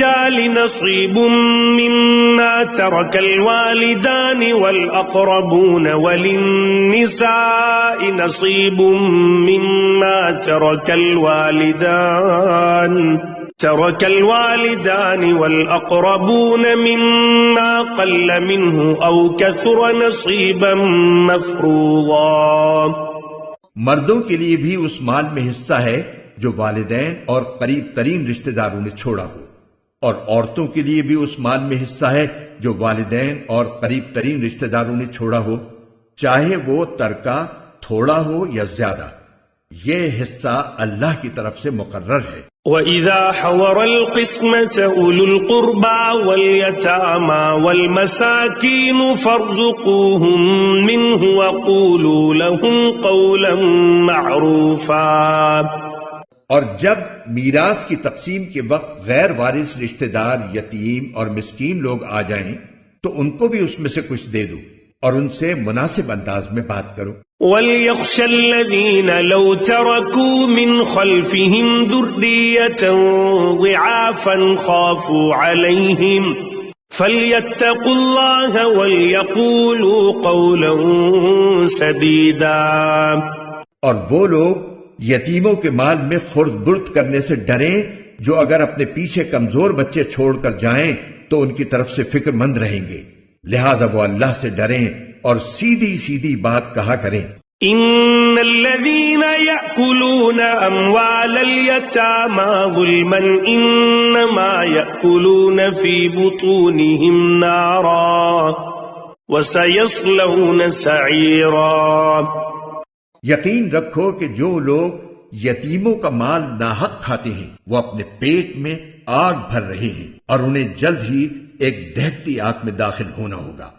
للرجال نصيب مما ترك الوالدان والأقربون وللنساء نصيب مما ترك الوالدان والأقربون مما قل منه أو كثر نصيبا مفروضا۔ مردوں کے لیے بھی اس مال میں حصہ ہے جو والدین اور قریب ترین رشتہ داروں نے چھوڑا ہو، اور عورتوں کے لیے بھی اس مال میں حصہ ہے جو والدین اور قریب ترین رشتہ داروں نے چھوڑا ہو، چاہے وہ ترکہ تھوڑا ہو یا زیادہ، یہ حصہ اللہ کی طرف سے مقرر ہے۔ وَإِذَا حَضَرَ الْقِسْمَةَ أُولُو الْقُرْبَى وَالْيَتَامَى وَالْمَسَاكِينُ فَارْزُقُوهُم مِّنْهُ وَقُولُوا لَهُمْ قَوْلًا مَّعْرُوفًا۔ اور جب میراث کی تقسیم کے وقت غیر وارث رشتہ دار، یتیم اور مسکین لوگ آ جائیں تو ان کو بھی اس میں سے کچھ دے دو اور ان سے مناسب انداز میں بات کرو۔ وَلْيَخْشَ الَّذِينَ لَوْ تَرَكُوا مِنْ خَلْفِهِمْ ذُرِّيَّةً ضِعَافًا خَافُوا عَلَيْهِمْ فَلْيَتَّقُوا اللَّهَ وَلْيَقُولُوا قَوْلًا سَدِيدًا۔ اور وہ لوگ یتیموں کے مال میں خرد برد کرنے سے ڈریں جو اگر اپنے پیچھے کمزور بچے چھوڑ کر جائیں تو ان کی طرف سے فکر مند رہیں گے، لہذا وہ اللہ سے ڈریں اور سیدھی سیدھی بات کہا کریں۔ ان الذين يأكلون اموال اليتامى ظلما انما يأكلون في بطونهم نارا وسيصلون سعيرا۔ یقین رکھو کہ جو لوگ یتیموں کا مال ناحق کھاتے ہیں وہ اپنے پیٹ میں آگ بھر رہے ہیں اور انہیں جلد ہی ایک دہتی آگ میں داخل ہونا ہوگا۔